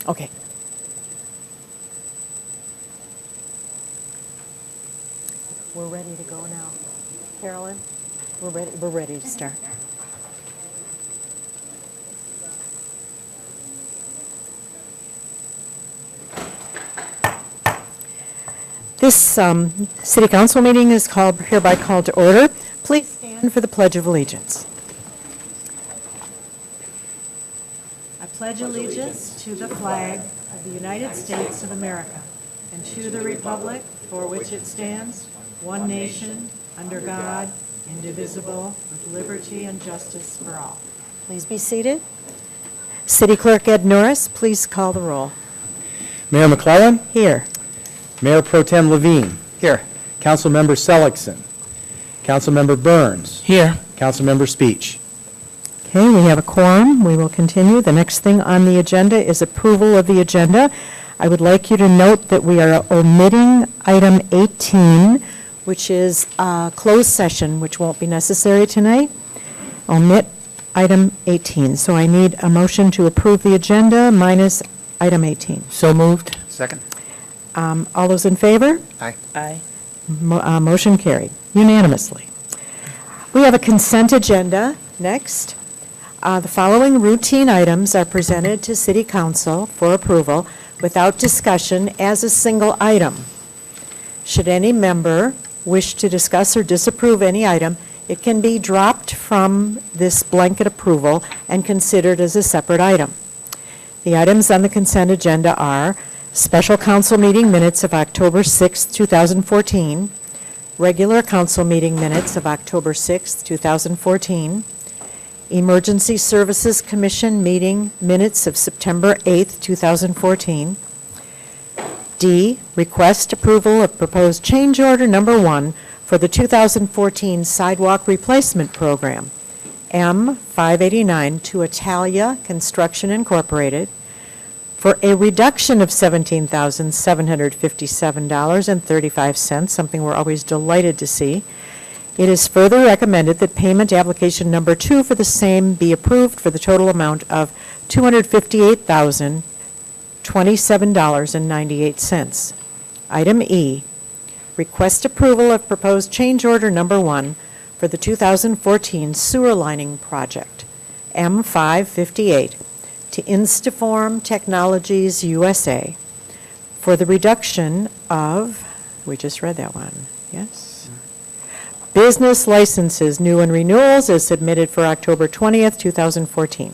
Okay. We're ready to go now. Carolyn, we're ready to start. This City Council meeting is hereby called to order. Please stand for the Pledge of Allegiance. I pledge allegiance to the flag of the United States of America and to the republic for which it stands, one nation, under God, indivisible, with liberty and justice for all. Please be seated. City Clerk Ed Norris, please call the roll. Mayor McClellan. Here. Mayor Pro Tem Levine. Here. Councilmember Sellickson. Councilmember Burns. Here. Councilmember Speech. Okay, we have a quorum. We will continue. The next thing on the agenda is approval of the agenda. I would like you to note that we are omitting item 18, which is a closed session, which won't be necessary tonight. Omit item 18. So I need a motion to approve the agenda minus item 18. So moved. Second. All those in favor? Aye. Aye. Motion carried unanimously. We have a consent agenda next. The following routine items are presented to City Council for approval without discussion as a single item. Should any member wish to discuss or disapprove any item, it can be dropped from this blanket approval and considered as a separate item. The items on the consent agenda are special council meeting minutes of October 6, 2014, regular council meeting minutes of October 6, 2014, Emergency Services Commission meeting minutes of September 8, 2014. D, request approval of proposed change order number 1 for the 2014 sidewalk replacement program, M589 to Italia Construction Incorporated, for a reduction of $17,757.35, something we're always delighted to see. It is further recommended that payment application number 2 for the same be approved for the total amount of $258,027.98. Item E, request approval of proposed change order number 1 for the 2014 sewer lining project, M558, to Instaform Technologies USA for the reduction of, we just read that one, yes? Business licenses, new and renewals, is submitted for October 20th, 2014.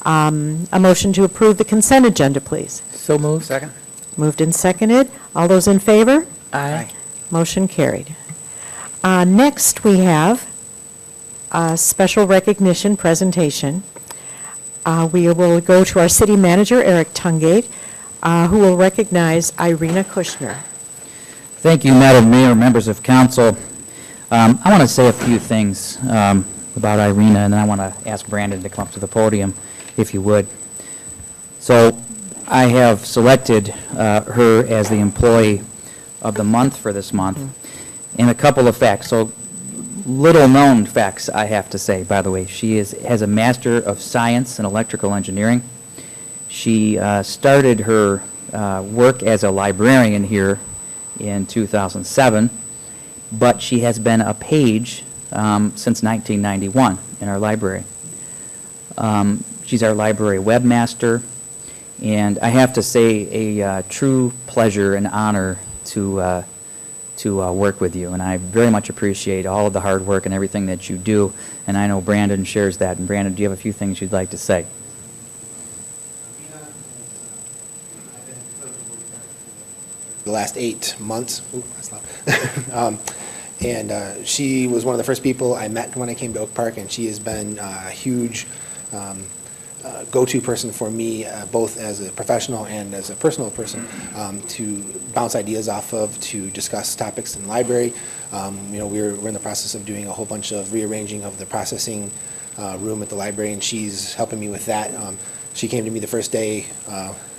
A motion to approve the consent agenda, please. So moved. Second. Moved and seconded. All those in favor? Aye. Motion carried. Next, we have a special recognition presentation. We will go to our city manager, Eric Tungate, who will recognize Irina Kushner. Thank you, Madam Mayor, members of council. I want to say a few things about Irina, and then I want to ask Brandon to come up to the podium, if you would. So I have selected her as the employee of the month for this month, and a couple of facts. So little-known facts, I have to say, by the way. She has a Master of Science in Electrical Engineering. She started her work as a librarian here in 2007, but she has been a page since 1991 in our library. She's our library webmaster, and I have to say a true pleasure and honor to work with you, and I very much appreciate all of the hard work and everything that you do, and I know Brandon shares that. And Brandon, do you have a few things you'd like to say? The last 8 months. Ooh, that's loud. And she was one of the first people I met when I came to Oak Park, and she has been a huge go-to person for me, both as a professional and as a personal person, to bounce ideas off of, to discuss topics in the library. You know, we're in the process of doing a whole bunch of rearranging of the processing room at the library, and she's helping me with that. She came to me the first day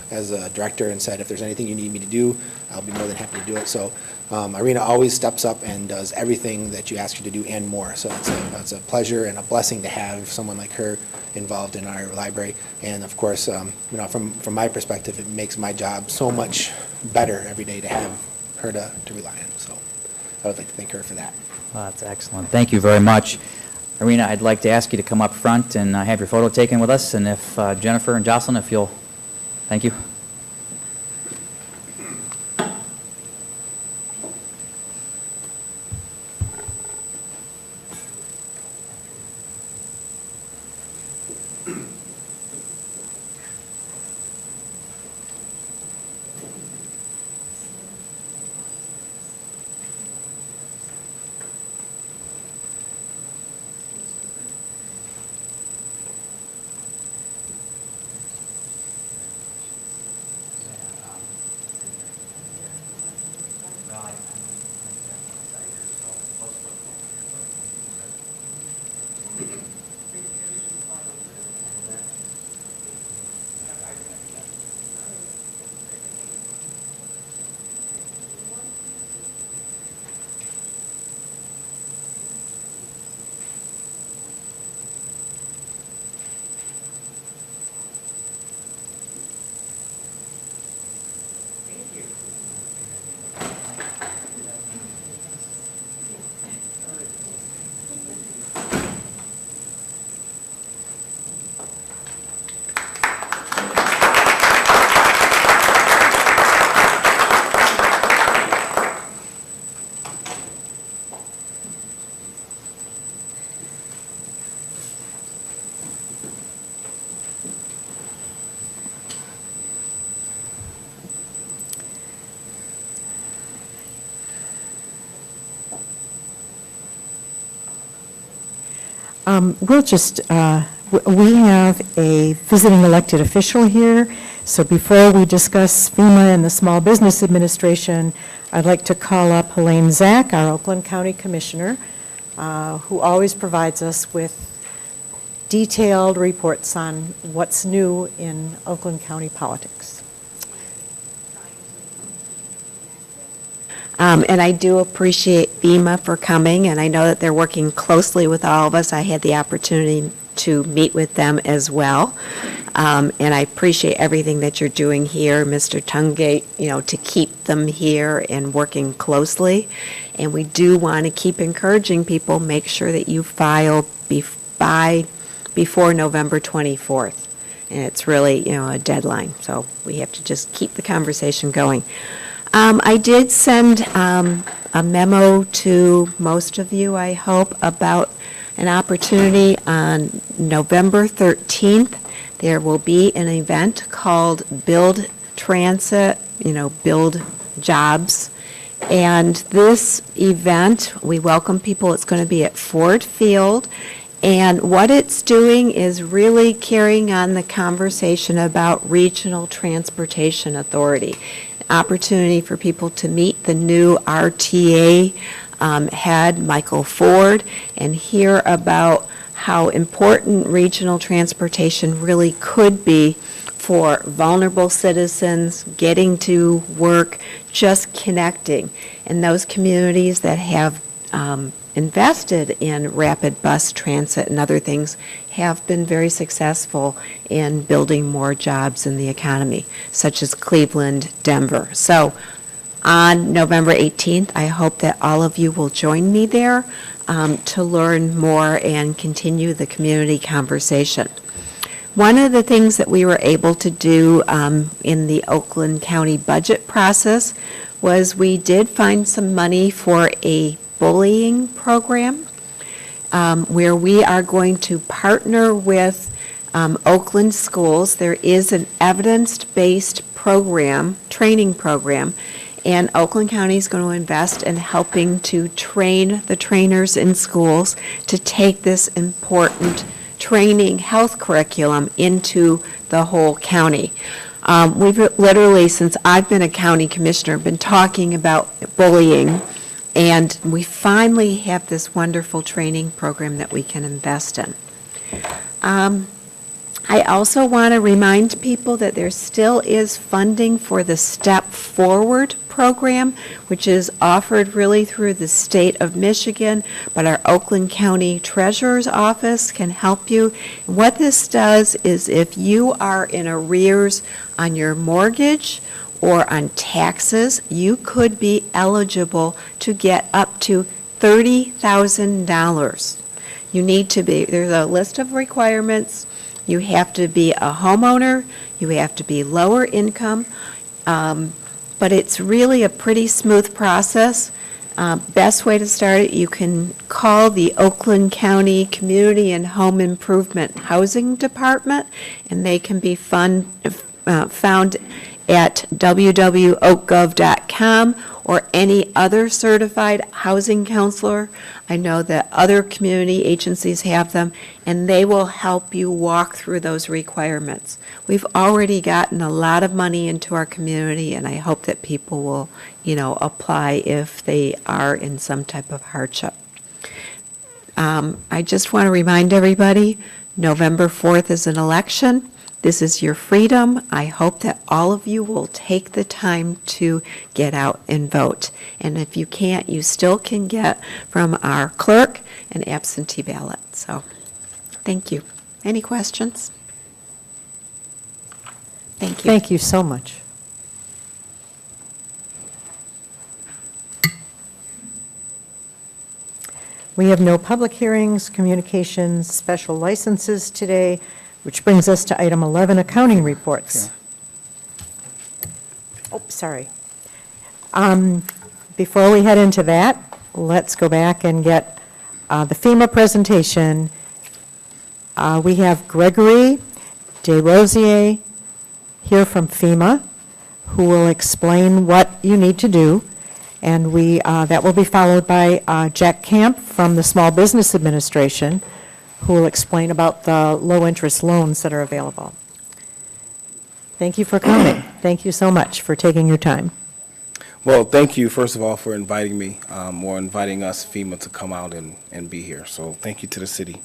as a director and said, if there's anything you need me to do, I'll be more than happy to do it. So Irina always steps up and does everything that you ask her to do and more. So it's a pleasure and a blessing to have someone like her involved in our library. And of course, from my perspective, it makes my job so much better every day to have her to rely on. So I would like to thank her for that. Well, that's excellent. Thank you very much. Irina, I'd like to ask you to come up front and have your photo taken with us, and if Jennifer and Jocelyn, if you'll, thank you. We'll just, we have a visiting elected official here, so before we discuss FEMA and the Small Business Administration, I'd like to call up Helene Zach, our Oakland County Commissioner, who always provides us with detailed reports on what's new in Oakland County politics. And I do appreciate FEMA for coming, and I know that they're working closely with all of us. I had the opportunity to meet with them as well. And I appreciate everything that you're doing here, Mr. Tungate, to keep them here and working closely. And we do want to keep encouraging people, make sure that you file before November 24th. And it's really, a deadline. So we have to just keep the conversation going. I did send a memo to most of you, I hope, about an opportunity on November 13th. There will be an event called Build Transit, Build Jobs. And this event, we welcome people. It's going to be at Ford Field. And what it's doing is really carrying on the conversation about Regional Transportation Authority. Opportunity for people to meet the new RTA head, Michael Ford, and hear about how important regional transportation really could be for vulnerable citizens, getting to work, just connecting. And those communities that have invested in rapid bus transit and other things have been very successful in building more jobs in the economy, such as Cleveland, Denver. So on November 18th, I hope that all of you will join me there to learn more and continue the community conversation. One of the things that we were able to do in the Oakland County budget process was we did find some money for a bullying program where we are going to partner with Oakland schools. There is an evidence-based program, training program, and Oakland County is going to invest in helping to train the trainers in schools to take this important training health curriculum into the whole county. We've literally, since I've been a county commissioner, been talking about bullying, and we finally have this wonderful training program that we can invest in. I also want to remind people that there still is funding for the Step Forward program, which is offered really through the state of Michigan, but our Oakland County Treasurer's Office can help you. And what this does is if you are in arrears on your mortgage or on taxes, you could be eligible to get up to $30,000. You need to be, there's a list of requirements. You have to be a homeowner, you have to be lower income, but it's really a pretty smooth process. Best way to start it, you can call the Oakland County Community and Home Improvement Housing Department, and they can be found at www.oakgov.com or any other certified housing counselor. I know that other community agencies have them, and they will help you walk through those requirements. We've already gotten a lot of money into our community, and I hope that people will, apply if they are in some type of hardship. I just want to remind everybody, November 4th is an election. This is your freedom. I hope that all of you will take the time to get out and vote. And if you can't, you still can get from our clerk an absentee ballot. So, thank you. Any questions? Thank you. Thank you so much. We have no public hearings, communications, special licenses today, which brings us to item 11, accounting reports. Oh, sorry. Before we head into that, let's go back and get the FEMA presentation. We have Gregory DesRosiers here from FEMA, who will explain what you need to do. And that will be followed by Jack Camp from the Small Business Administration, who will explain about the low-interest loans that are available. Thank you for coming. Thank you so much for taking your time. Well, thank you, first of all, for inviting me, or inviting us, FEMA, to come out and be here. So thank you to the city.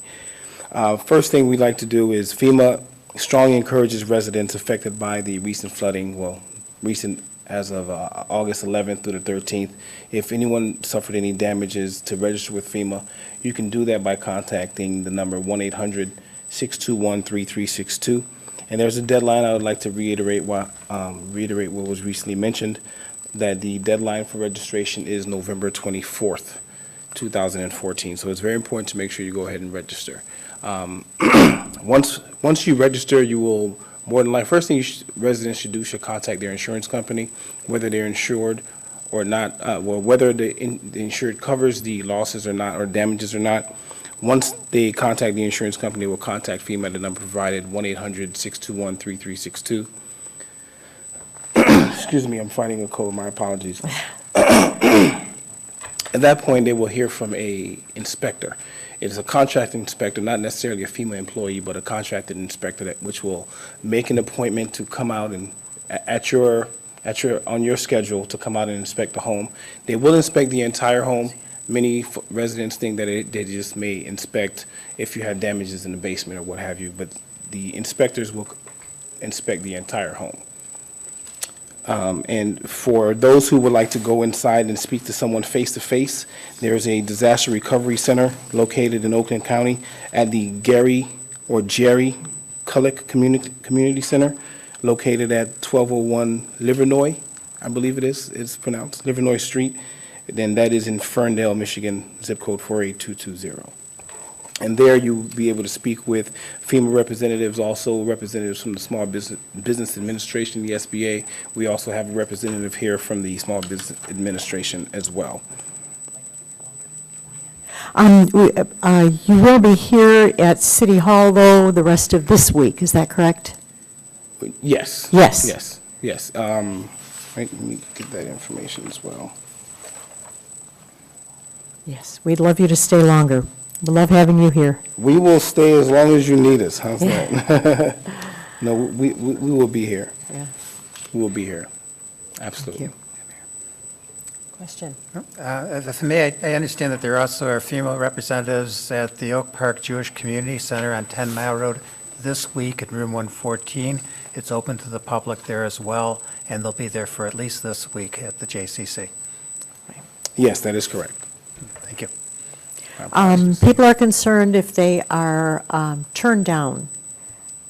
First thing we'd like to do is FEMA strongly encourages residents affected by the recent flooding, recent as of August 11th through the 13th. If anyone suffered any damages, to register with FEMA, you can do that by contacting the number 1-800-621-3362. And there's a deadline. I would like to reiterate what was recently mentioned, that the deadline for registration is November 24th, 2014. So it's very important to make sure you go ahead and register. Once you register, you will more than likely, first thing residents should contact their insurance company, whether they're insured or not, whether the insured covers the losses or not, or damages or not. Once they contact the insurance company, will contact FEMA at the number provided, 1-800-621-3362. Excuse me, I'm fighting a cold, my apologies. At that point, they will hear from a inspector. It is a contracted inspector, not necessarily a FEMA employee, but a contracted inspector which will make an appointment to come out and on your schedule to come out and inspect the home. They will inspect the entire home. Many residents think that they just may inspect if you have damages in the basement or what have you, but the inspectors will inspect the entire home. And for those who would like to go inside and speak to someone face-to-face, there's a disaster recovery center located in Oakland County at the Jerry Cullick Community Center, located at 1201 Livernois, I believe it's pronounced, Livernois Street. Then that is in Ferndale, Michigan, zip code 48220. And there you'll be able to speak with FEMA representatives, also representatives from the Small Business Administration, the SBA. We also have a representative here from the Small Business Administration as well. You will be here at City Hall, though, the rest of this week. Is that correct? Yes. Yes. Yes. Yes. Let me get that information as well. Yes. We'd love you to stay longer. We love having you here. We will stay as long as you need us. How's that? No, we will be here. Yeah. We will be here. Absolutely. Thank you. Question? For me, I understand that there also are female representatives at the Oak Park Jewish Community Center on 10 Mile Road. this week in room 114. It's open to the public there as well, and they'll be there for at least this week at the JCC. Yes, that is correct. Thank you. People are concerned if they are turned down.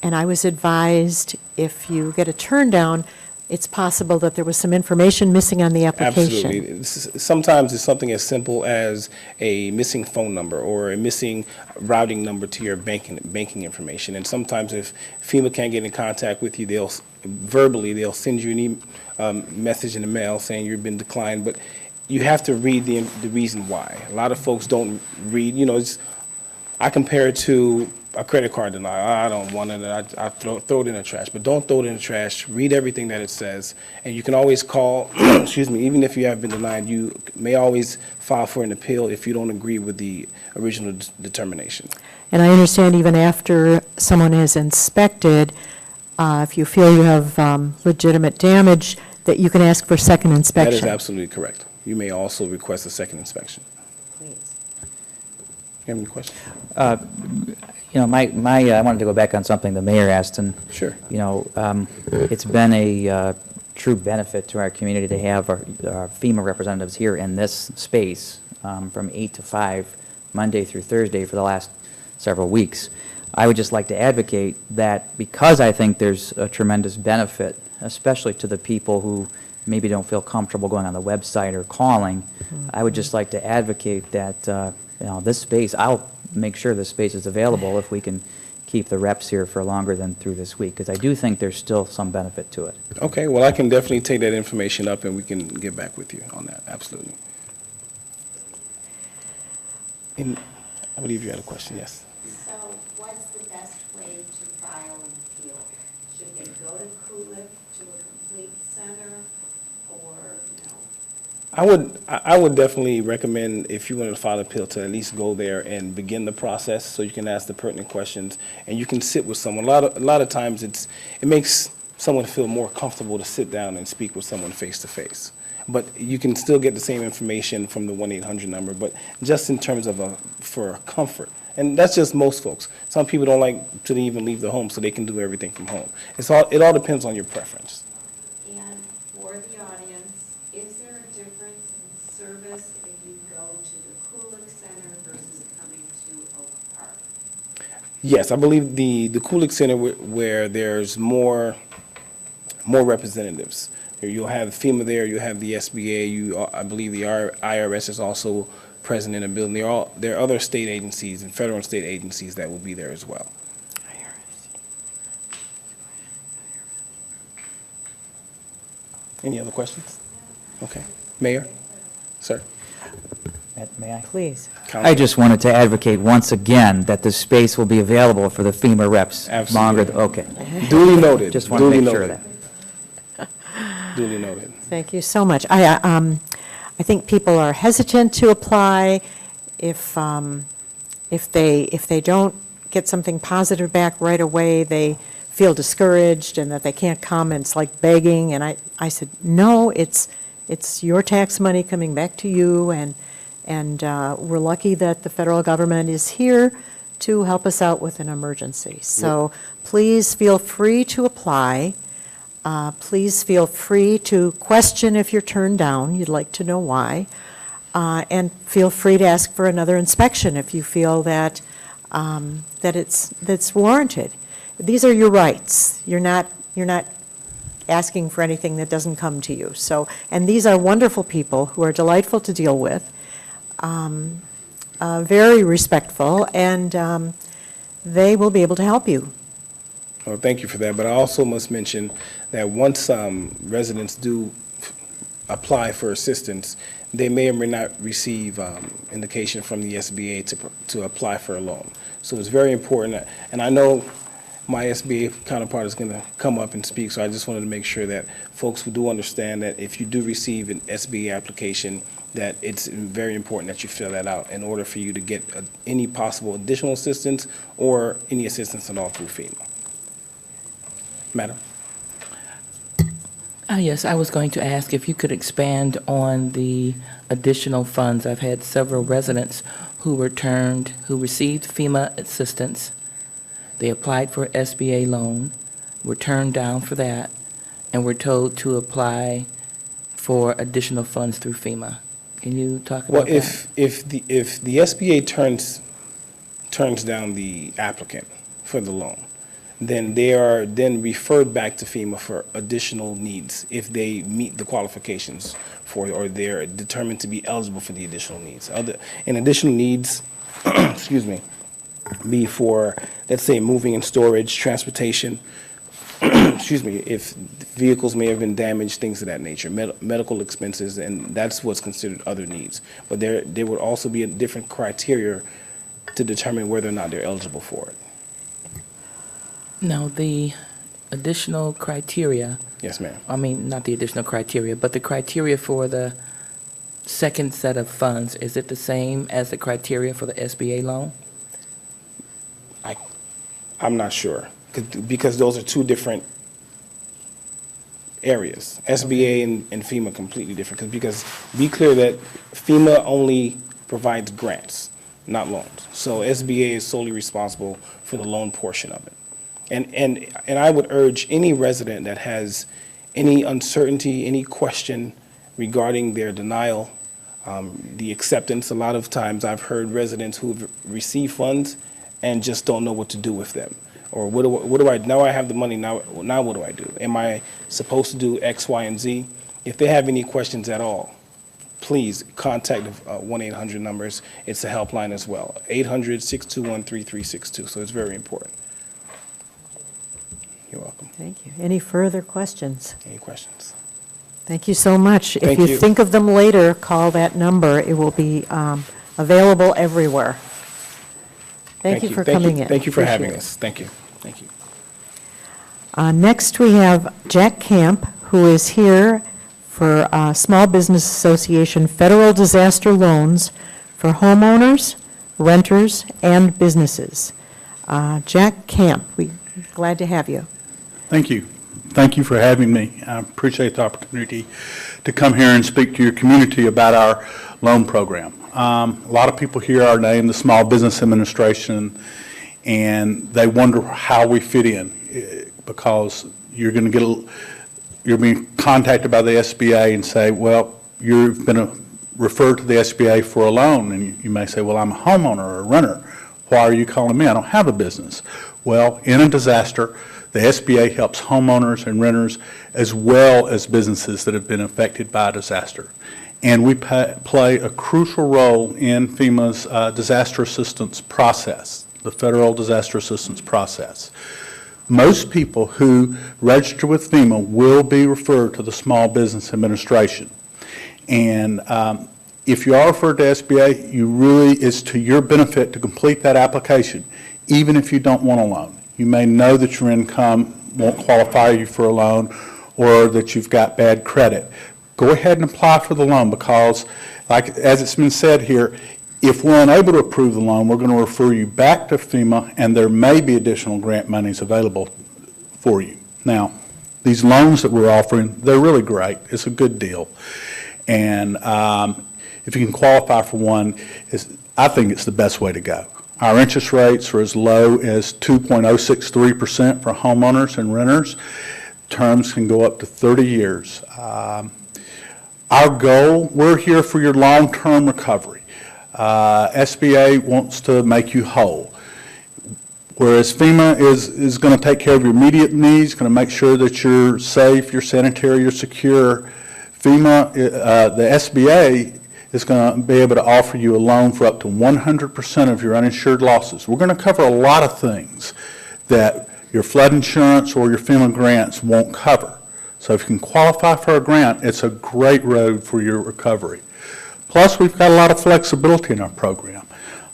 And I was advised if you get a turn down, it's possible that there was some information missing on the application. Absolutely. Sometimes it's something as simple as a missing phone number or a missing routing number to your banking information. And sometimes if FEMA can't get in contact with you, they'll send you an message in the mail saying you've been declined. But you have to read the reason why. A lot of folks don't read. I compare it to a credit card denial. I don't want it. I throw it in the trash. But don't throw it in the trash. Read everything that it says. And you can always call, excuse me, even if you have been denied, you may always file for an appeal if you don't agree with the original determination. And I understand even after someone has inspected, if you feel you have legitimate damage, that you can ask for second inspection. That is absolutely correct. You may also request a second inspection. Please. You have any questions? I wanted to go back on something the mayor asked, and, Sure. it's been a true benefit to our community to have our FEMA representatives here in this space from 8 to 5, Monday through Thursday for the last several weeks. I would just like to advocate that because I think there's a tremendous benefit, especially to the people who maybe don't feel comfortable going on the website or calling, I would just like to advocate that, this space, I'll make sure this space is available if we can keep the reps here for longer than through this week, because I do think there's still some benefit to it. Okay, well, I can definitely take that information up and we can get back with you on that, absolutely. And I believe you had a question, yes. So what's the best way to file an appeal? Should they go to Kulik to a complete center, or no? I would definitely recommend, if you wanted to file an appeal, to at least go there and begin the process so you can ask the pertinent questions and you can sit with someone. A lot of times it makes someone feel more comfortable to sit down and speak with someone face to face. But you can still get the same information from the 1-800 number, but just in terms of for comfort. And that's just most folks. Some people don't like to even leave the home, so they can do everything from home. It all depends on your preference. And for the audience, is there a difference in service if you go to the Kulik Center versus coming to Oak Park? Yes, I believe the Kulik Center where there's more representatives. You'll have FEMA there, you'll have the SBA, I believe the IRS is also present in the building. There are other state agencies and federal and state agencies that will be there as well. Any other questions? Okay. Mayor? Sir? May I? Please. I just wanted to advocate once again that the space will be available for the FEMA reps. Absolutely. Okay. Duly noted. Just want to Duly make sure of noted. that. Duly noted. Thank you so much. I think people are hesitant to apply if they don't get something positive back right away, they feel discouraged and that they can't come, and it's like begging. And I said, no, it's your tax money coming back to you, and we're lucky that the federal government is here to help us out with an emergency. So please feel free to apply. Please feel free to question if you're turned down. You'd like to know why. And feel free to ask for another inspection if you feel that it's warranted. These are your rights. You're not asking for anything that doesn't come to you. So, and these are wonderful people who are delightful to deal with, very respectful, and they will be able to help you. Well, thank you for that, but I also must mention that once residents do apply for assistance, they may or may not receive indication from the SBA to apply for a loan. So it's very important, and I know my SBA counterpart is going to come up and speak, so I just wanted to make sure that folks who do understand that if you do receive an SBA application, that it's very important that you fill that out in order for you to get any possible additional assistance or any assistance at all through FEMA. Madam? Yes, I was going to ask if you could expand on the additional funds. I've had several residents who received FEMA assistance, They applied for SBA loan, were turned down for that, and were told to apply for additional funds through FEMA. Can you talk Well, about that? if the SBA turns down the applicant for the loan, then they are then referred back to FEMA for additional needs if they meet the qualifications for, or they're determined to be eligible for the additional needs. And additional needs, excuse me, be for, let's say, moving and storage, transportation, excuse me, if vehicles may have been damaged, things of that nature, medical expenses, and that's what's considered other needs. But there would also be a different criteria to determine whether or not they're eligible for it. No, the additional criteria, Yes, ma'am. I mean, not the additional criteria, but the criteria for the second set of funds, is it the same as the criteria for the SBA loan? I'm not sure, because those are two different areas. SBA and FEMA completely different, because be clear that FEMA only provides grants, not loans. So SBA is solely responsible for the loan portion of it. And I would urge any resident that has any uncertainty, any question regarding their denial, the acceptance. A lot of times I've heard residents who've received funds and just don't know what to do with them. Or what do I, now I have the money, now what do I do? Am I supposed to do X, Y, and Z? If they have any questions at all, please contact the 1-800 numbers. It's a helpline as well, 800-621-3362, so it's very important. You're welcome. Thank you. Any further questions? Any questions? Thank you so much. If Thank you you. think of them later, call that number. It will be available everywhere. Thank you for coming in. Thank you for Appreciate having it. us. Thank you. Thank you. Next, we have Jack Camp, who is here for Small Business Association Federal Disaster Loans for homeowners, renters, and businesses. Jack Camp, we're glad to have you. Thank you. Thank you for having me. I appreciate the opportunity to come here and speak to your community about our loan program. A lot of people hear our name, the Small Business Administration, and they wonder how we fit in, because you're being contacted by the SBA and say, well, you've been referred to the SBA for a loan, and you may say, well, I'm a homeowner or a renter. Why are you calling me? I don't have a business. Well, in a disaster, the SBA helps homeowners and renters as well as businesses that have been affected by a disaster. And we play a crucial role in FEMA's disaster assistance process, the Federal Disaster Assistance process. Most people who register with FEMA will be referred to the Small Business Administration. And if you are referred to SBA, it's to your benefit to complete that application, even if you don't want a loan. You may know that your income won't qualify you for a loan, or that you've got bad credit. Go ahead and apply for the loan, because, as it's been said here, if we're unable to approve the loan, we're going to refer you back to FEMA, and there may be additional grant monies available for you. Now, these loans that we're offering, they're really great. It's a good deal. And if you can qualify for one, I think it's the best way to go. Our interest rates are as low as 2.063% for homeowners and renters. Terms can go up to 30 years. Our goal, we're here for your long-term recovery. SBA wants to make you whole. Whereas FEMA is going to take care of your immediate needs, going to make sure that you're safe, you're sanitary, you're secure. FEMA, the SBA is going to be able to offer you a loan for up to 100% of your uninsured losses. We're going to cover a lot of things that your flood insurance or your FEMA grants won't cover. So if you can qualify for a grant, it's a great road for your recovery. Plus, we've got a lot of flexibility in our program.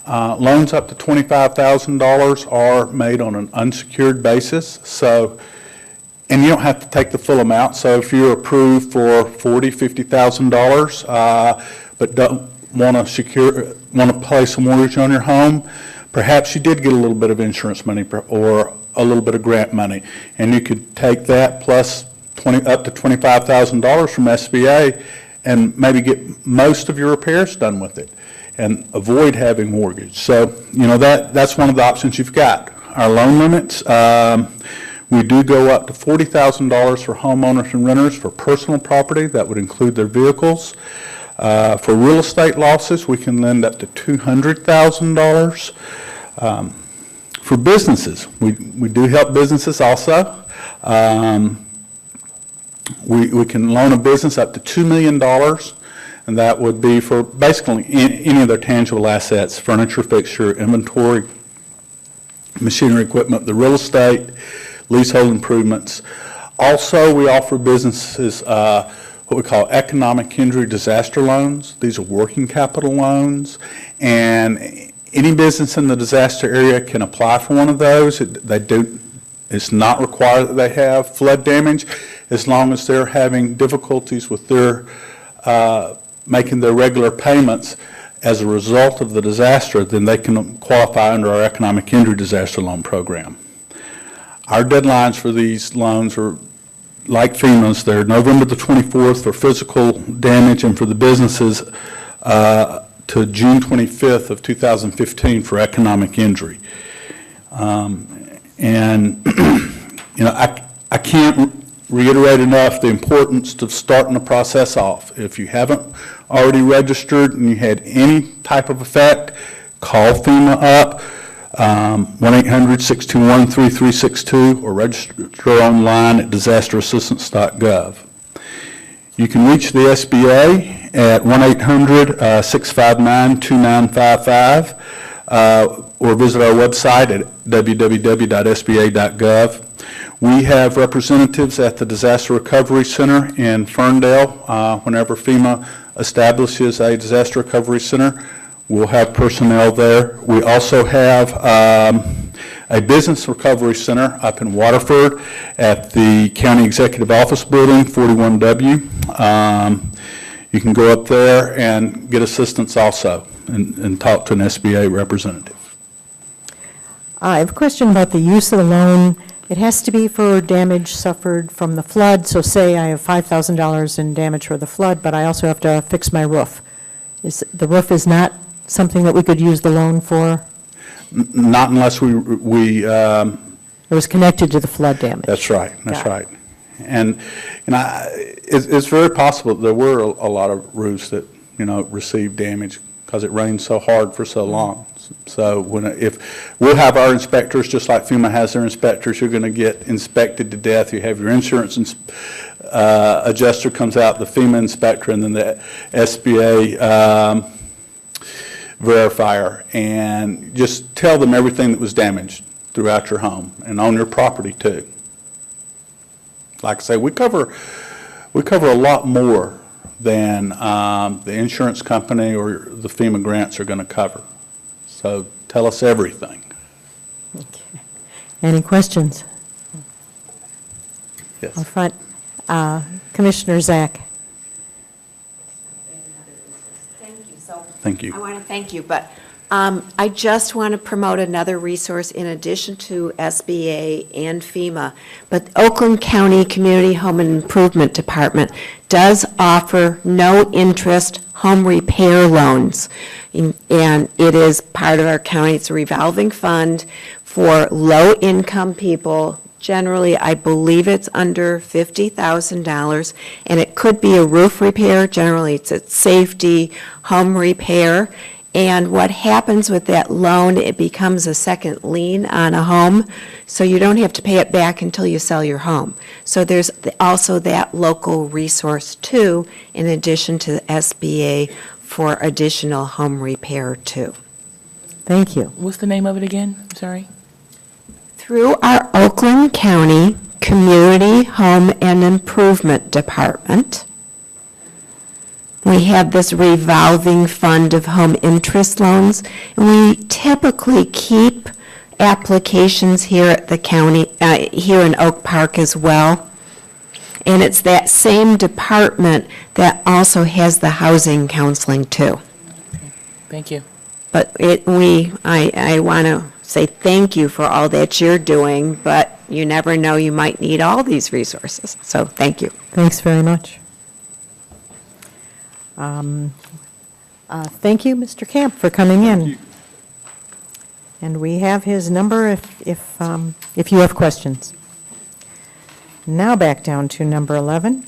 Loans up to $25,000 are made on an unsecured basis, and you don't have to take the full amount. So if you're approved for $40,000, $50,000, but don't want to place a mortgage on your home, perhaps you did get a little bit of insurance money or a little bit of grant money, and you could take that plus up to $25,000 from SBA and maybe get most of your repairs done with it and avoid having mortgage. So, that's one of the options you've got. our loan limits. We do go up to $40,000 for homeowners and renters for personal property. That would include their vehicles. For real estate losses, we can lend up to $200,000. For businesses, we do help businesses also. We can loan a business up to $2 million, and that would be for basically any of their tangible assets, furniture, fixture, inventory, machinery, equipment, the real estate, leasehold improvements. Also, we offer businesses what we call economic injury disaster loans. These are working capital loans, and any business in the disaster area can apply for one of those. It's not required that they have flood damage, as long as they're having difficulties with their making their regular payments as a result of the disaster, then they can qualify under our economic injury disaster loan program. Our deadlines for these loans are like FEMA's. They're November the 24th for physical damage, and for the businesses to June 25th of 2015 for economic injury. And you know, I can't reiterate enough the importance of starting the process off. If you haven't already registered and you had any type of effect, call FEMA up, 1-800-621-3362, or register online at disasterassistance.gov. You can reach the SBA at 1-800-659-2955 or visit our website at www.sba.gov. We have representatives at the Disaster Recovery Center in Ferndale. Whenever FEMA establishes a disaster recovery center, we'll have personnel there. We also have a business recovery center up in Waterford at the County Executive Office Building, 41W. You can go up there and get assistance also and talk to an SBA representative. I have a question about the use of the loan. It has to be for damage suffered from the flood. So say I have $5,000 in damage for the flood, but I also have to fix my roof. The roof is not something that we could use the loan for? Not unless we It was connected to the flood damage. That's right. That's Got it. right. And it's very possible that there were a lot of roofs that received damage because it rained so hard for so long. So if we'll have our inspectors, just like FEMA has their inspectors, you're going to get inspected to death. You have your insurance adjuster comes out, the FEMA inspector, and then the SBA verifier, and just tell them everything that was damaged throughout your home and on your property too. Like I say, we cover a lot more than the insurance company or the FEMA grants are going to cover. So tell us everything. Okay. Any questions? Yes. Up front, Commissioner Zach. Thank you. So Thank you. I want to thank you, but I just want to promote another resource in addition to SBA and FEMA. But Oakland County Community Home and Improvement Department does offer no-interest home repair loans. And it is part of our county. It's a revolving fund for low-income people. Generally, I believe it's under $50,000, and it could be a roof repair. Generally, it's a safety home repair. And what happens with that loan, it becomes a second lien on a home, so you don't have to pay it back until you sell your home. So there's also that local resource too, in addition to the SBA for additional home repair too. Thank you. What's the name of it again? I'm sorry. Through our Oakland County Community Home and Improvement Department, we have this revolving fund of home interest loans, and we typically keep applications here at the county, here in Oak Park as well. And it's that same department that also has the housing counseling too. Thank you. But I want to say thank you for all that you're doing, but you never know, you might need all these resources. So thank you. Thanks very much. Thank you, Mr. Camp, for coming in. And we have his number if you have questions. Now back down to number 11.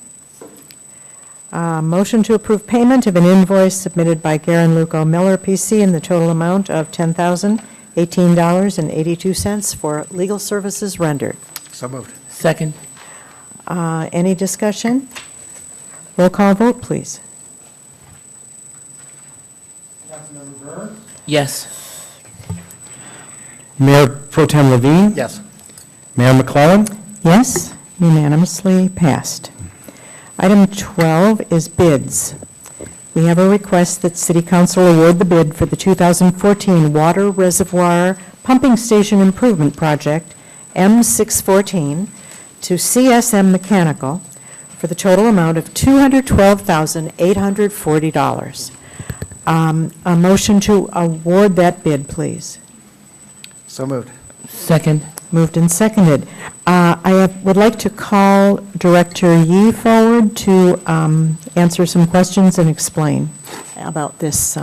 Motion to approve payment of an invoice submitted by Garen Luco Miller, P.C. in the total amount of $10,018.82 for legal services rendered. So moved. Second. Any discussion? Roll call vote, please. Councilmember Burns? Yes. Mayor Pro Tem Levine? Yes. Mayor McClellan? Yes, unanimously passed. Item 12 is bids. We have a request that City Council award the bid for the 2014 Water Reservoir Pumping Station Improvement Project, M614, to CSM Mechanical for the total amount of $212,840. A motion to award that bid, please. So moved. Second. Moved and seconded. Would like to call Director Yee forward to answer some questions and explain about this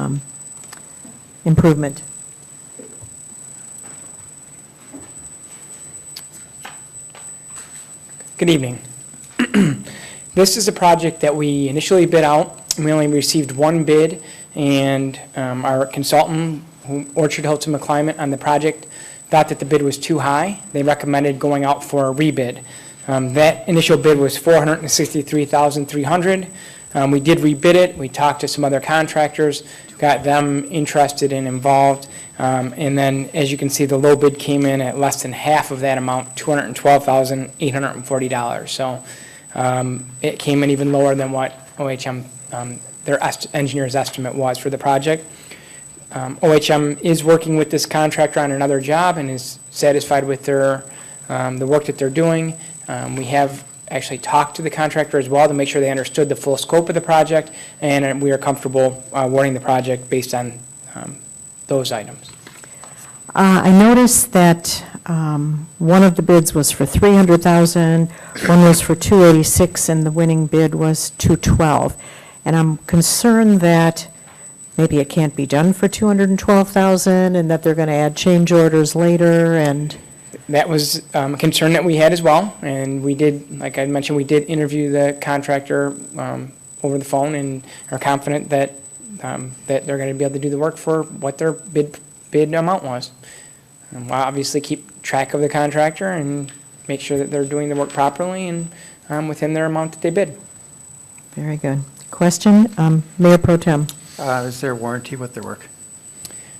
improvement. Good evening. This is a project that we initially bid out. We only received one bid, and our consultant, Orchard Hilton McClimate, on the project thought that the bid was too high. They recommended going out for a rebid. That initial bid was $463,300. We did rebid it. We talked to some other contractors, got them interested and involved. And then, as you can see, the low bid came in at less than half of that amount, $212,840. So it came in even lower than what OHM, their engineer's estimate was for the project. OHM is working with this contractor on another job and is satisfied with their the work that they're doing. We have actually talked to the contractor as well to make sure they understood the full scope of the project, and we are comfortable awarding the project based on those items. I noticed that one of the bids was for $300,000, one was for $286,000, and the winning bid was $212,000. And I'm concerned that maybe it can't be done for $212,000, and that they're going to add change orders later, and... That was a concern that we had as well, and we did, like I mentioned, we did interview the contractor over the phone and are confident that that they're going to be able to do the work for what their bid amount was. And we'll obviously keep track of the contractor and make sure that they're doing the work properly and within their amount that they bid. Very good. Question, Mayor Pro Tem. Is there a warranty with the work?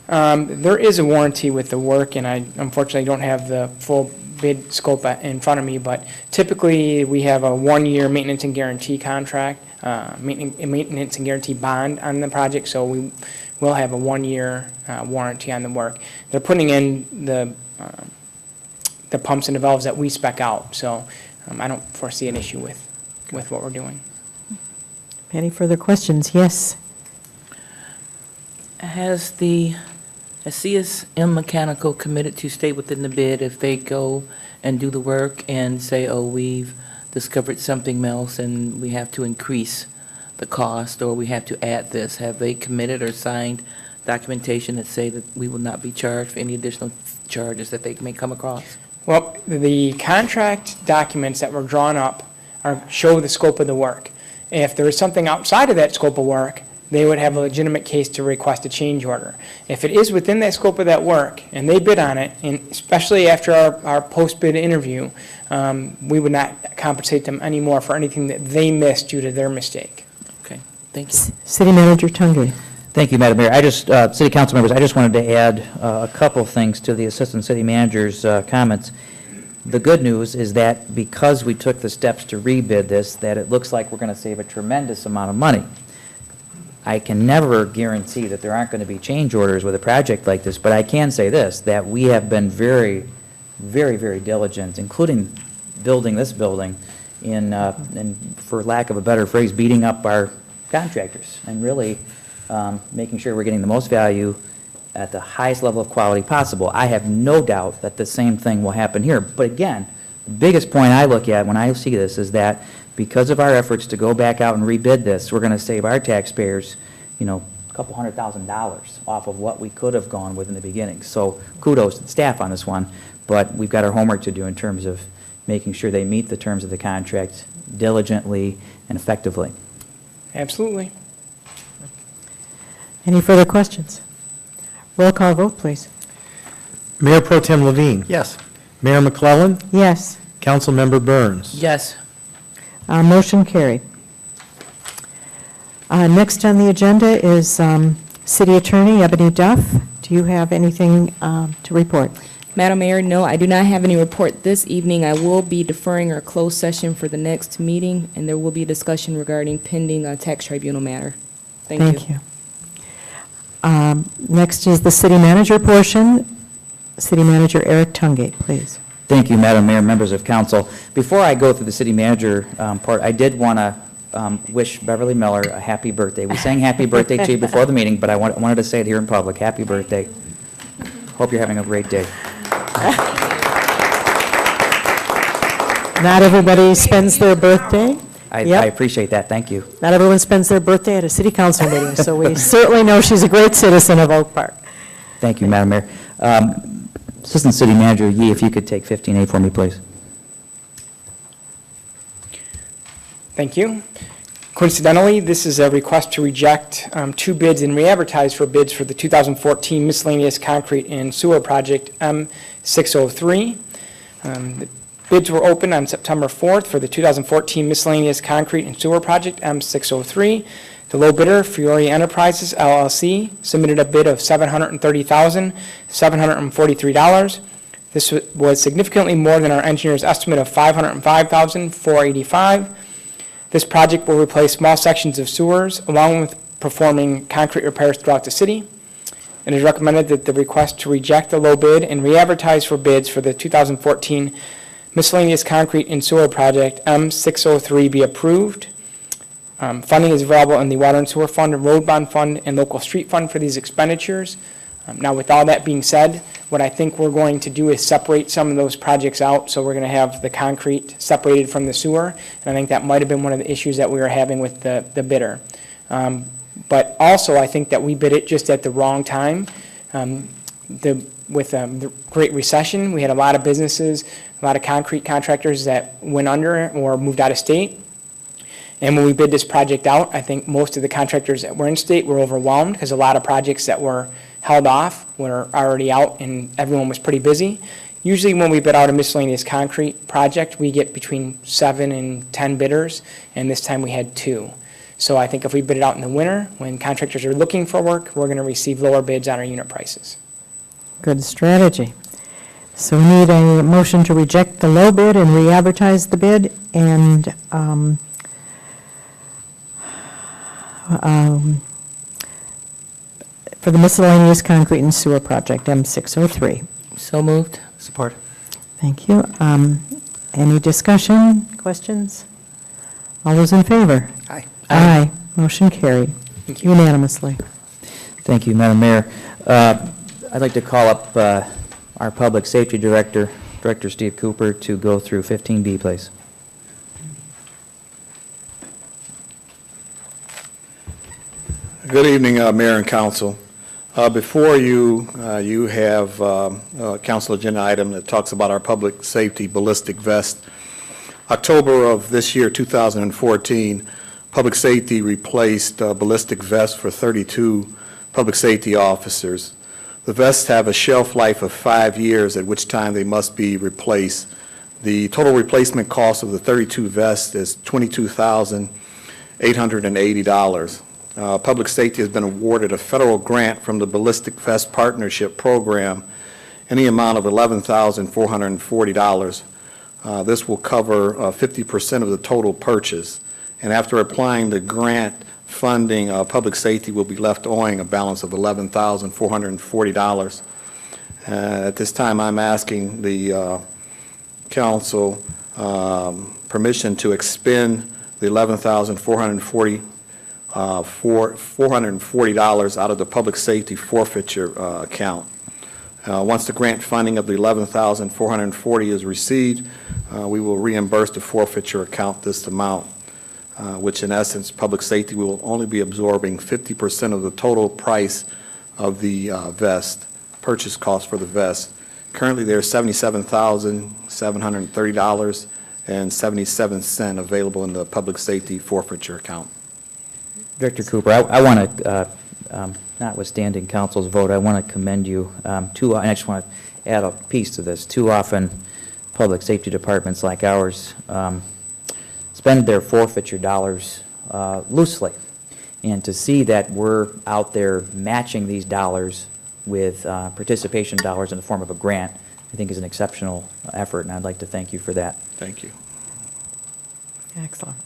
There is a warranty with the work, and I unfortunately don't have the full bid scope in front of me, but typically we have a 1-year maintenance and guarantee contract, maintenance and guarantee bond on the project, so we will have a 1-year warranty on the work. They're putting in the pumps and the valves that we spec out, so I don't foresee an issue with what we're doing. Any further questions? Yes. Has CSM Mechanical committed to stay within the bid if they go and do the work and say, oh, we've discovered something else and we have to increase the cost, or we have to add this? Have they committed or signed documentation that say that we will not be charged for any additional charges that they may come across? Well, the contract documents that were drawn up show the scope of the work. If there is something outside of that scope of work, they would have a legitimate case to request a change order. If it is within that scope of that work, and they bid on it, and especially after our post-bid interview, we would not compensate them anymore for anything that they missed due to their mistake. Okay, thank you. City Manager Tungay. Thank you, Madam Mayor. City Council members, I just wanted to add a couple things to the Assistant City Manager's comments. The good news is that because we took the steps to rebid this, that it looks like we're going to save a tremendous amount of money. I can never guarantee that there aren't going to be change orders with a project like this, but I can say this, that we have been very, very, very diligent, including building this building, and for lack of a better phrase, beating up our contractors and really making sure we're getting the most value at the highest level of quality possible. I have no doubt that the same thing will happen here. But again, the biggest point I look at when I see this is that because of our efforts to go back out and rebid this, we're going to save our taxpayers, a couple $100,000 off of what we could have gone with in the beginning. So kudos to the staff on this one, but we've got our homework to do in terms of making sure they meet the terms of the contract diligently and effectively. Absolutely. Any further questions? Roll call vote, please. Mayor Pro Tem Levine. Yes. Mayor McClellan. Yes. Councilmember Burns. Yes. Motion carried. Next on the agenda is City Attorney Ebony Duff. Do you have anything to report? Madam Mayor, no, I do not have any report this evening. I will be deferring our closed session for the next meeting, and there will be a discussion regarding pending tax tribunal matter. Thank you. Next is the City Manager portion. City Manager Eric Tungate, please. Thank you, Madam Mayor, members of council. Before I go through the city manager part, I did want to wish Beverly Miller a happy birthday. We sang happy birthday to you before the meeting, but I wanted to say it here in public. Happy birthday. Hope you're having a great day. Not everybody spends their birthday. I Yep. appreciate that. Thank you. Not everyone spends their birthday at a city council meeting, so we certainly know she's a great citizen of Oak Park. Thank you, Madam Mayor. Assistant City Manager Yee, if you could take 15A for me, please. Thank you. Coincidentally, this is a request to reject 2 bids and re-advertise for bids for the 2014 miscellaneous concrete and sewer project M603. The bids were opened on September 4th for the 2014 miscellaneous concrete and sewer project M603. The low bidder, Fiore Enterprises LLC, submitted a bid of $730,743. This was significantly more than our engineer's estimate of $505,485. This project will replace small sections of sewers along with performing concrete repairs throughout the city. It is recommended that the request to reject the low bid and re-advertise for bids for the 2014 miscellaneous concrete and sewer project M603 be approved. Funding is available in the Water and Sewer Fund, Road Bond Fund, and Local Street Fund for these expenditures. Now, with all that being said, what I think we're going to do is separate some of those projects out. So we're going to have the concrete separated from the sewer, and I think that might have been one of the issues that we were having with the bidder. But also, I think that we bid it just at the wrong time. With the Great Recession, we had a lot of businesses, a lot of concrete contractors that went under or moved out of state. And when we bid this project out, I think most of the contractors that were in state were overwhelmed because a lot of projects that were held off were already out and everyone was pretty busy. Usually when we bid out a miscellaneous concrete project, we get between 7 and 10 bidders, and this time we had 2. So I think if we bid it out in the winter, when contractors are looking for work, we're going to receive lower bids on our unit prices. Good strategy. So we need a motion to reject the low bid and re-advertise the bid, and for the miscellaneous concrete and sewer project, M603. So moved. Support. Thank you. Any discussion, questions? All those in favor? Aye. Aye. Motion carried unanimously. Thank you, Madam Mayor. I'd like to call up our Public Safety Director, Director Steve Cooper, to go through 15B, please. Good evening, Mayor and Council. Before you, you have a council agenda item that talks about our public safety ballistic vest. October of this year, 2014, Public Safety replaced ballistic vests for 32 public safety officers. The vests have a shelf life of 5 years, at which time they must be replaced. The total replacement cost of the 32 vests is $22,880. Public Safety has been awarded a federal grant from the Ballistic Vest Partnership Program in the amount of $11,440. This will cover 50% of the total purchase. And after applying the grant funding, Public Safety will be left owing a balance of $11,440. At this time, I'm asking the council permission to expend the $11,440 out of the public safety forfeiture account. Once the grant funding of the $11,440 is received, we will reimburse the forfeiture account this amount. which in essence, public safety will only be absorbing 50% of the total price of the vest, purchase cost for the vest. Currently, there's $77,730.77 available in the public safety forfeiture account. Director Cooper, I want to, notwithstanding council's vote, I want to commend you. And I just want to add a piece to this. Too often, public safety departments like ours spend their forfeiture dollars loosely. And to see that we're out there matching these dollars with participation dollars in the form of a grant, I think is an exceptional effort, and I'd like to thank you for that. Thank you. Excellent.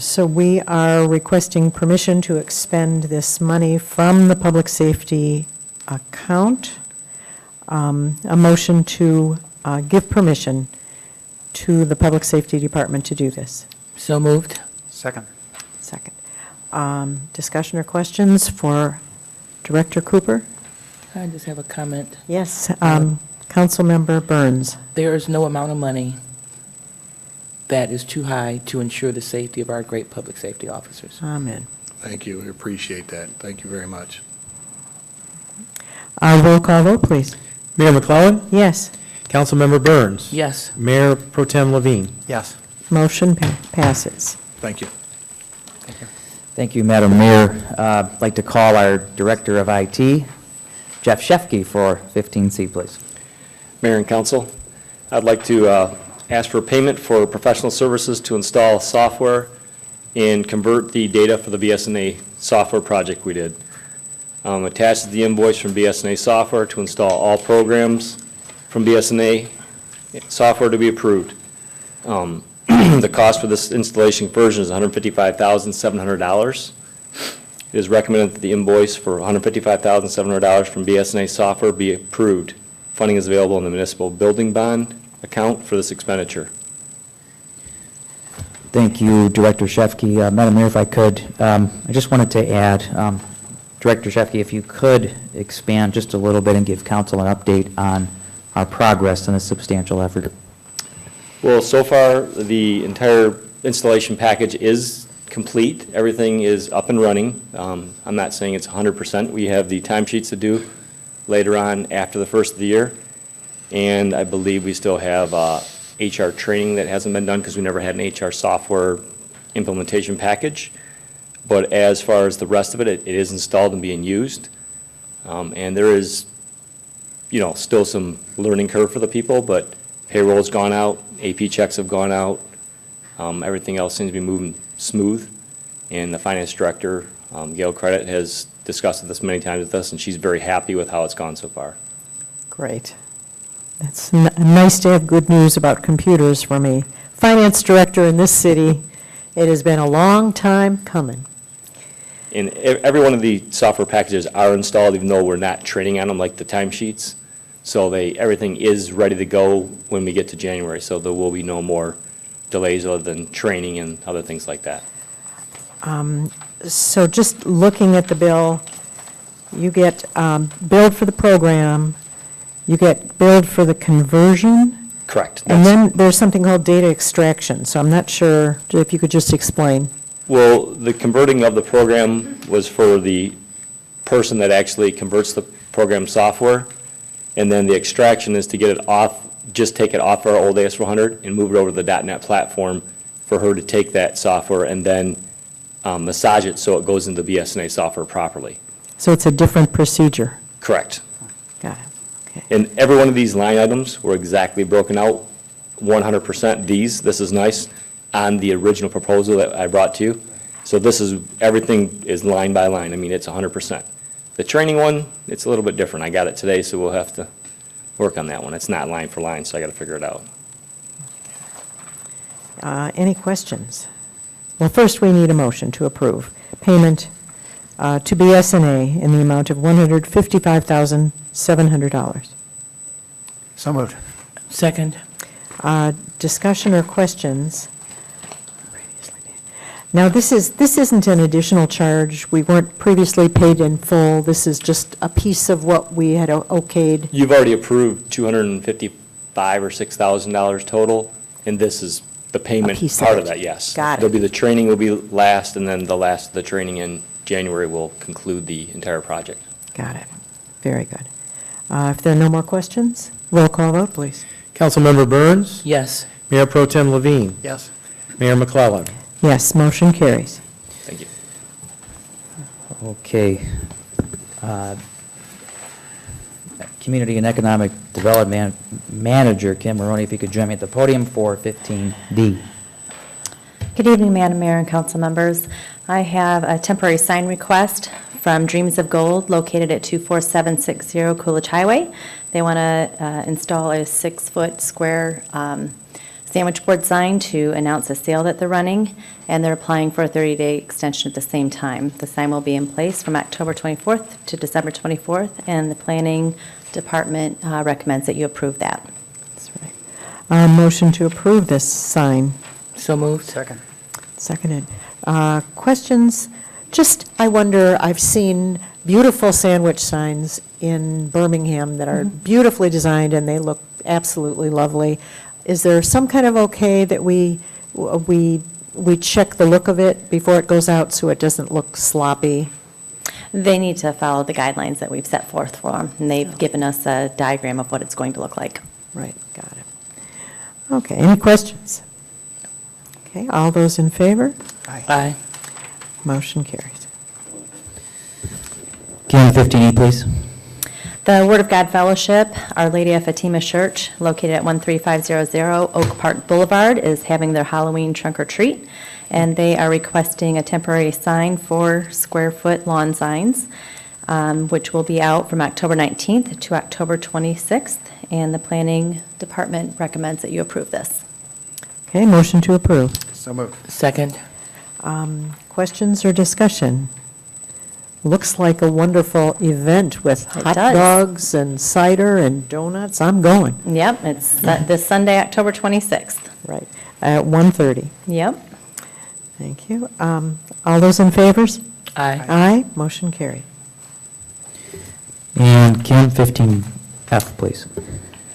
So we are requesting permission to expend this money from the public safety account. A motion to give permission to the Public Safety Department to do this. So moved. Second. Second. Discussion or questions for Director Cooper? I just have a comment. Yes, Councilmember Burns. There is no amount of money that is too high to ensure the safety of our great public safety officers. Amen. Thank you. We appreciate that. Thank you very much. Roll call vote, please. Mayor McClellan? Yes. Councilmember Burns? Yes. Mayor Pro Tem Levine? Yes. Motion passes. Thank you. Thank you, Madam Mayor. I'd like to call our Director of IT, Jeff Shefke, for 15C, please. Mayor and Council, I'd like to ask for payment for professional services to install software and convert the data for the BSNA software project we did. Attached is the invoice from BSNA Software to install all programs from BSNA software to be approved. The cost for this installation conversion is $155,700. It is recommended that the invoice for $155,700 from BSNA Software be approved. Funding is available in the municipal building bond account for this expenditure. Thank you, Director Shefke. Madam Mayor, if I could, I just wanted to add, Director Shefke, if you could expand just a little bit and give council an update on our progress in this substantial effort. Well, so far, the entire installation package is complete. Everything is up and running. I'm not saying it's 100%. We have the timesheets to do later on after the first of the year. And I believe we still have HR training that hasn't been done because we never had an HR software implementation package. But as far as the rest of it, it is installed and being used. And there is, still some learning curve for the people, but payroll's gone out, AP checks have gone out. Everything else seems to be moving smooth. And the finance director, Gail Credit, has discussed this many times with us, and she's very happy with how it's gone so far. Great. It's nice to have good news about computers for me. Finance director in this city, it has been a long time coming. And every one of the software packages are installed, even though we're not training on them like the timesheets. So everything is ready to go when we get to January. So there will be no more delays other than training and other things like that. So just looking at the bill, you get billed for the program, you get billed for the conversion, Correct. and then there's something called data extraction. So I'm not sure if you could just explain. Well, the converting of the program was for the person that actually converts the program software. And then the extraction is to get it off, just take it off our old AS400 and move it over to the .NET platform for her to take that software and then massage it so it goes into BSNA software properly. So it's a different procedure. Correct. Got it. Okay. And every one of these line items were exactly broken out, 100% this is nice, on the original proposal that I brought to you. So everything is line by line. I mean, it's 100%. The training one, it's a little bit different. I got it today, so we'll have to work on that one. It's not line for line, so I got to figure it out. Any questions? Well, first we need a motion to approve payment to BSNA in the amount of $155,700. So moved. Second. Discussion or questions? Now, this isn't an additional charge. We weren't previously paid in full. This is just a piece of what we had okayed. You've already approved $255,000 or $6,000 total, and this is The payment piece of part of it. that, yes. Got it. There'll be, the training will be last, and then the last of the training in January will conclude the entire project. Got it. Very good. If there are no more questions, roll call vote, please. Councilmember Burns? Yes. Mayor Pro Tem Levine? Yes. Mayor McClellan? Yes, motion carries. Thank you. Okay. Community and Economic Development Manager, Kim Maroney, if you could join me at the podium for 15D. Good evening, Madam Mayor and council members. I have a temporary sign request from Dreams of Gold located at 24760 Coolidge Highway. They want to install a 6-foot square sandwich board sign to announce a sale that they're running, and they're applying for a 30-day extension at the same time. The sign will be in place from October 24th to December 24th, and the planning department recommends that you approve that. That's right. Motion to approve this sign. So moved. Second. Seconded. Questions? Just, I wonder, I've seen beautiful sandwich signs in Birmingham that are beautifully designed, and they look absolutely lovely. Is there some kind of okay that we check the look of it before it goes out so it doesn't look sloppy? They need to follow the guidelines that we've set forth for them, and they've given us a diagram of what it's going to look like. Right, got it. Okay, any questions? Okay, all those in favor? Aye. Motion carries. Kim, 15E, please. The Word of God Fellowship, Our Lady of Fatima Church, located at 13500 Oak Park Boulevard, is having their Halloween trunk or treat, and they are requesting a temporary sign for square-foot lawn signs, which will be out from October 19th to October 26th, and the Planning Department recommends that you approve this. Okay, motion to approve. So moved. Second. Questions or discussion? Looks like a wonderful event with It hot does. dogs and cider and donuts. I'm going. Yep, it's this Sunday, October 26th. Right, at 1:30. Yep. Thank you. All those in favor? Aye. Aye, motion carried. And Kim, 15F, please.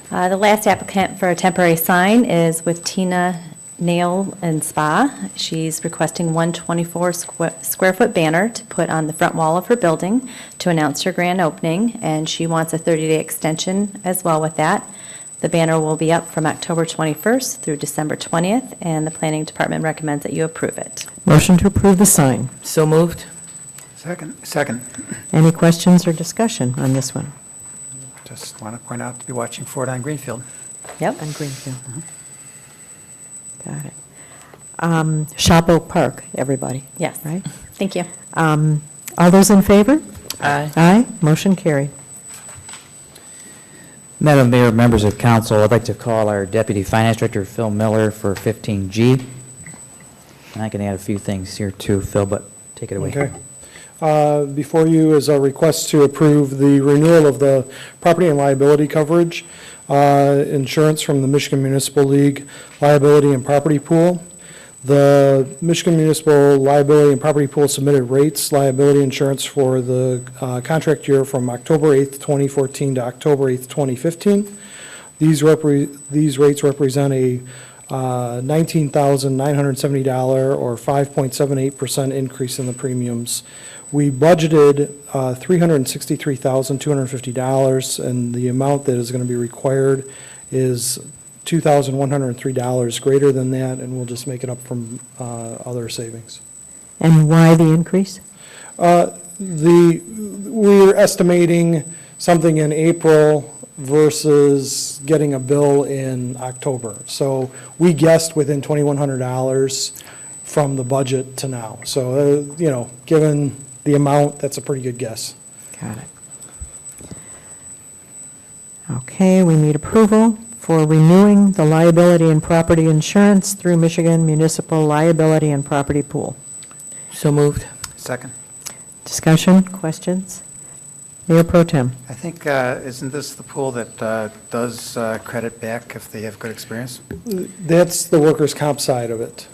The last applicant for a temporary sign is with Tina Nail and Spa. She's requesting 124 square foot banner to put on the front wall of her building to announce her grand opening, and she wants a 30-day extension as well with that. The banner will be up from October 21st through December 20th, and the Planning Department recommends that you approve it. Motion to approve the sign. So moved. Second. Any questions or discussion on this one? Just want to point out to be watching Ford on Greenfield. Yep. On Greenfield. Got it. Shop Oak Park, everybody. Yes. Right? Thank you. All those in favor? Aye. Aye, motion carried. Madam Mayor, members of council, I'd like to call our Deputy Finance Director, Phil Miller, for 15G. And I can add a few things here too, Phil, but take it away. Okay. Before you is a request to approve the renewal of the property and liability coverage insurance from the Michigan Municipal League Liability and Property Pool. The Michigan Municipal Liability and Property Pool submitted rates liability insurance for the contract year from October 8th, 2014 to October 8th, 2015. These rates represent a $19,970 or 5.78% increase in the premiums. We budgeted $363,250, and the amount that is going to be required is $2,103 greater than that, and we'll just make it up from other savings. And why the increase? We're estimating something in April versus getting a bill in October. So we guessed within $2,100 from the budget to now. So, given the amount, that's a pretty good guess. Got it. Okay, we need approval for renewing the liability and property insurance through Michigan Municipal Liability and Property Pool. So moved. Second. Discussion, questions? Mayor Pro Tem. I think, isn't this the pool that does credit back if they have good experience? That's the workers' comp side of it.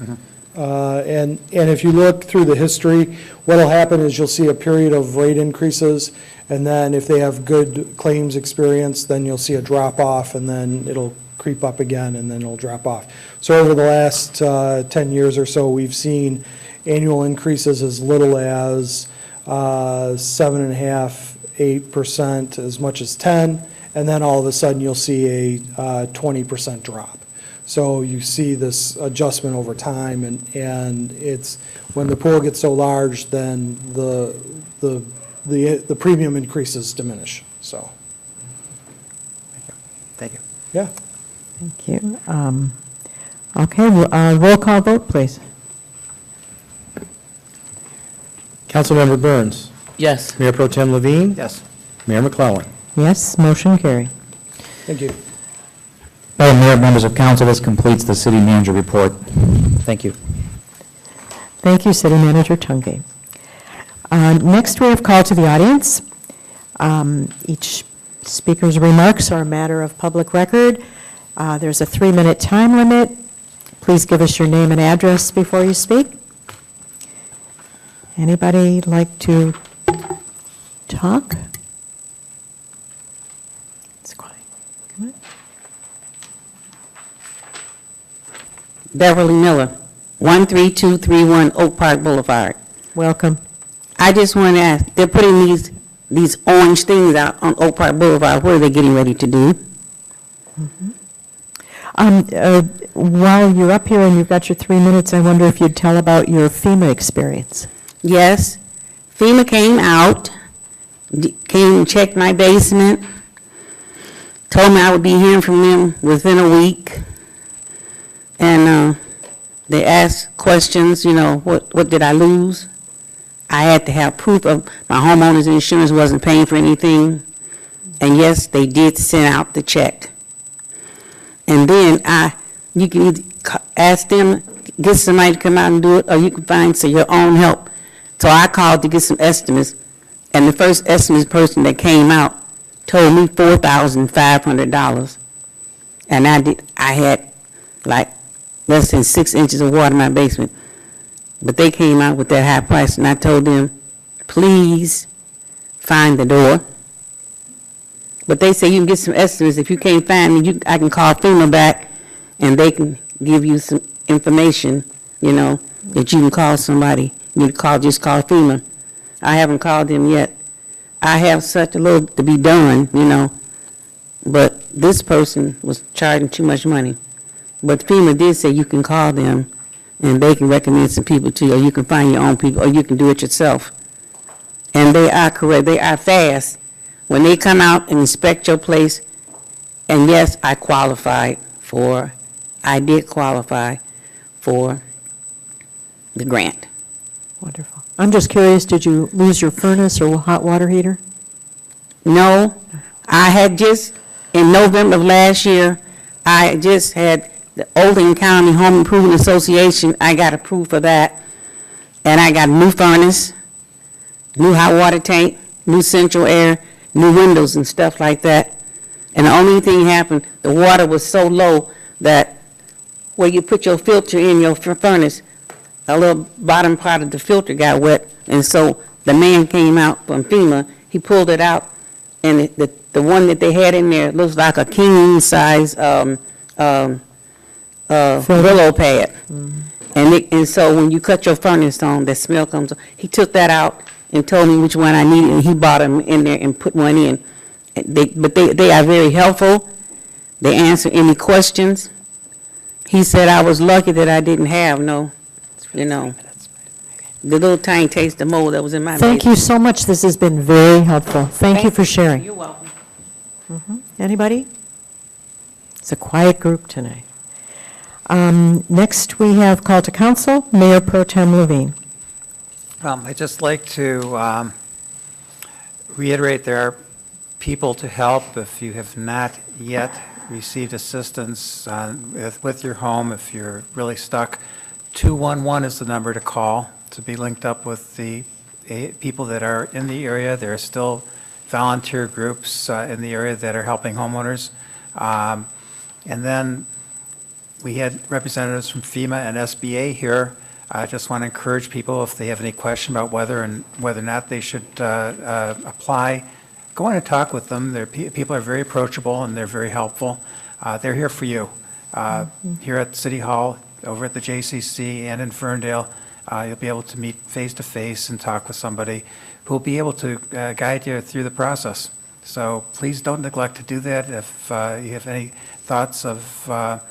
And if you look through the history, what'll happen is you'll see a period of rate increases, and then if they have good claims experience, then you'll see a drop off, and then it'll creep up again, and then it'll drop off. So over the last 10 years or so, we've seen annual increases as little as 7.5%, 8%, as much as 10, and then all of a sudden you'll see a 20% drop. So you see this adjustment over time, and it's, when the pool gets so large, then the premium increases diminish, so. Thank you. Yeah. Thank you. Okay, roll call vote, please. Councilmember Burns. Yes. Mayor Pro Tem Levine. Yes. Mayor McClellan. Yes, motion carried. Thank you. Madam Mayor, members of council, this completes the city manager report. Thank you. Thank you, City Manager Tungate. Next, we have call to the audience. Each speaker's remarks are a matter of public record. There's a 3-minute time limit. Please give us your name and address before you speak. Anybody like to talk? It's quiet. Come on. Beverly Miller, 13231 Oak Park Boulevard. Welcome. I just want to ask, they're putting these orange things out on Oak Park Boulevard. What are they getting ready to do? While you're up here and you've got your 3 minutes, I wonder if you'd tell about your FEMA experience. Yes, FEMA came out, came and checked my basement, told me I would be hearing from them within a week. And they asked questions, you know, what did I lose? I had to have proof of my homeowner's insurance wasn't paying for anything. And yes, they did send out the check. And then you can either ask them, get somebody to come out and do it, or you can find your own help. So I called to get some estimates, and the first estimate person that came out told me $4,500. And I had like less than 6 inches of water in my basement. But they came out with that high price, and I told them, please find the door. But they say you can get some estimates. If you can't find me, I can call FEMA back, and they can give you some information, you know, that you can call somebody. You can just call FEMA. I haven't called them yet. I have such a little to be done, you know, but this person was charging too much money. But FEMA did say you can call them, and they can recommend some people to you, or you can find your own people, or you can do it yourself. And they are correct. They are fast. When they come out and inspect your place, and yes, I did qualify for the grant. Wonderful. I'm just curious, did you lose your furnace or hot water heater? No. I had just, in November of last year, I just had the Oldham County Home Improvement Association, I got approved for that. And I got a new furnace, new hot water tank, new central air, new windows and stuff like that. And the only thing happened, the water was so low that where you put your filter in your furnace, a little bottom part of the filter got wet. And so the man came out from FEMA, he pulled it out, and the one that they had in there looks like a king size Brillo pad. And so when you cut your furnace on, the smell comes on. He took that out and told me which one I needed, and he bought them in there and put one in. But they are very helpful. They answer any questions. He said I was lucky that I didn't have the little tiny taste of mold that was in my basement. Thank you so much. This has been very helpful. Thank you for sharing. You're welcome. Anybody? It's a quiet group tonight. Next, we have call to council, Mayor Pro Tem Levine. I'd just like to reiterate there are people to help if you have not yet received assistance with your home, if you're really stuck. 211 is the number to call to be linked up with the people that are in the area. There are still volunteer groups in the area that are helping homeowners. And then we had representatives from FEMA and SBA here. I just want to encourage people, if they have any question about whether or not they should apply, go in and talk with them. People are very approachable and they're very helpful. They're here for you. Here at City Hall, over at the JCC, and in Ferndale, you'll be able to meet face-to-face and talk with somebody who will be able to guide you through the process. So please don't neglect to do that. If you have any thoughts of,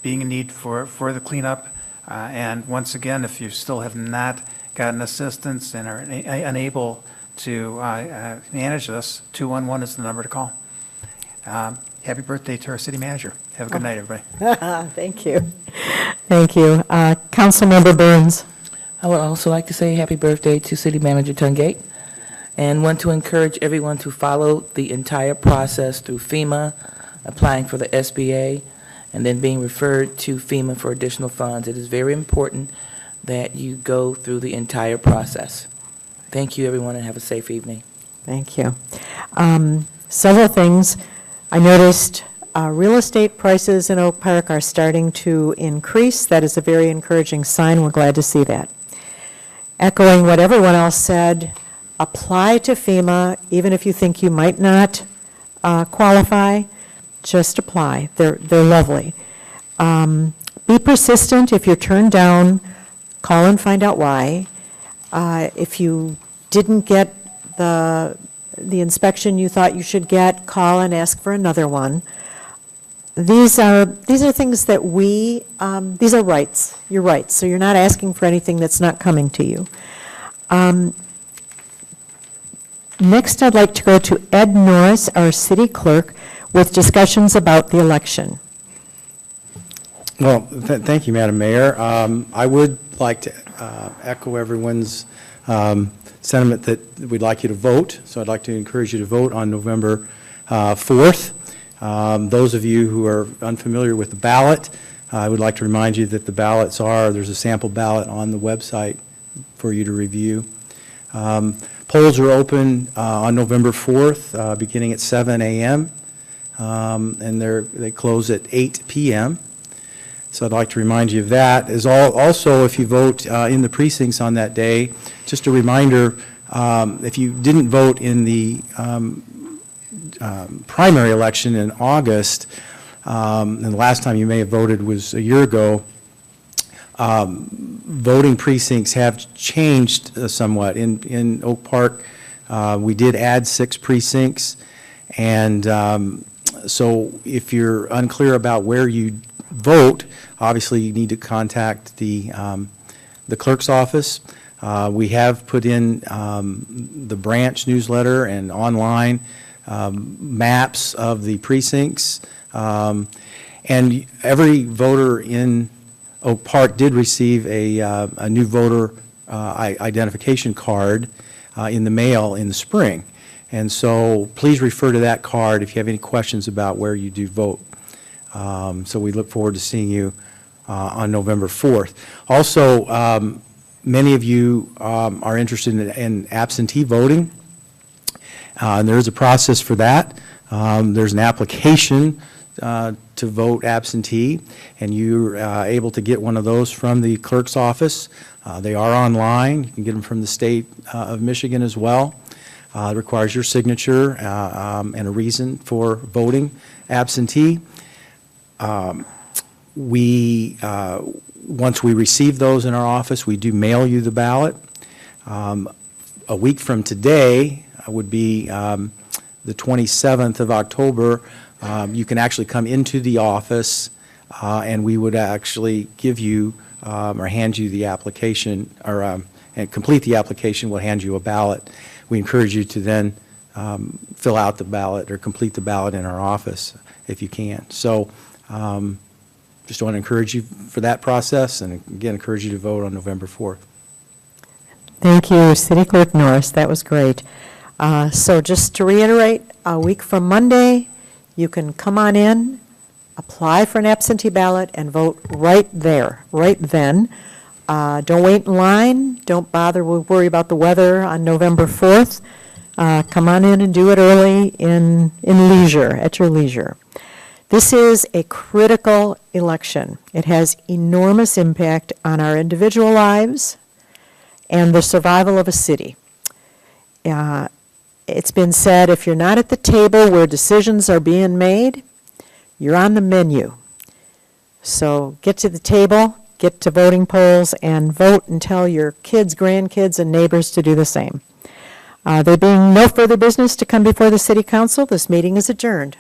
being in need for the cleanup, and once again, if you still have not gotten assistance and are unable to manage this, 211 is the number to call. Happy birthday to our city manager. Have a good night, everybody. Thank you. Thank you. Councilmember Burns. I would also like to say happy birthday to City Manager Tungate, and want to encourage everyone to follow the entire process through FEMA, applying for the SBA, and then being referred to FEMA for additional funds. It is very important that you go through the entire process. Thank you, everyone, and have a safe evening. Thank you. Several things. I noticed real estate prices in Oak Park are starting to increase. That is a very encouraging sign. We're glad to see that. Echoing what everyone else said, apply to FEMA, even if you think you might not qualify, just apply. They're lovely. Be persistent. If you're turned down, call and find out why. If you didn't get the inspection you thought you should get, call and ask for another one. These are things that these are rights, your rights, so you're not asking for anything that's not coming to you. Next, I'd like to go to Ed Norris, our city clerk, with discussions about the election. Well, thank you, Madam Mayor. I would like to echo everyone's sentiment that we'd like you to vote, so I'd like to encourage you to vote on November 4th. Those of you who are unfamiliar with the ballot, I would like to remind you that the ballots there's a sample ballot on the website for you to review. Polls are open on November 4th, beginning at 7 a.m., and they close at 8 p.m. So I'd like to remind you of that. Also, if you vote in the precincts on that day, just a reminder, if you didn't vote in the primary election in August, and the last time you may have voted was a year ago, voting precincts have changed somewhat. In Oak Park, we did add 6 precincts, and so if you're unclear about where you vote, obviously you need to contact the clerk's office. We have put in the branch newsletter and online maps of the precincts, and every voter in Oak Park did receive a new voter identification card in the mail in the spring. And so please refer to that card if you have any questions about where you do vote. So we look forward to seeing you on November 4th. Also, many of you are interested in absentee voting. And there is a process for that. There's an application to vote absentee, and you're able to get one of those from the clerk's office. They are online. You can get them from the state of Michigan as well. It requires your signature and a reason for voting absentee. Once we receive those in our office, we do mail you the ballot. A week from today would be the 27th of October. You can actually come into the office and we would actually give you or hand you the application and complete the application. We'll hand you a ballot. We encourage you to then fill out the ballot or complete the ballot in our office if you can. So just want to encourage you for that process, and again, encourage you to vote on November 4th. Thank you, City Clerk Norris. That was great. So just to reiterate, a week from Monday, you can come on in, apply for an absentee ballot, and vote right there, right then. Don't wait in line. Don't bother worry about the weather on November 4th. Come on in and do it early in leisure, at your leisure. This is a critical election. It has enormous impact on our individual lives and the survival of a city. It's been said, if you're not at the table where decisions are being made, you're on the menu. So get to the table, get to voting polls, and vote and tell your kids, grandkids, and neighbors to do the same. There being no further business to come before the City Council, this meeting is adjourned.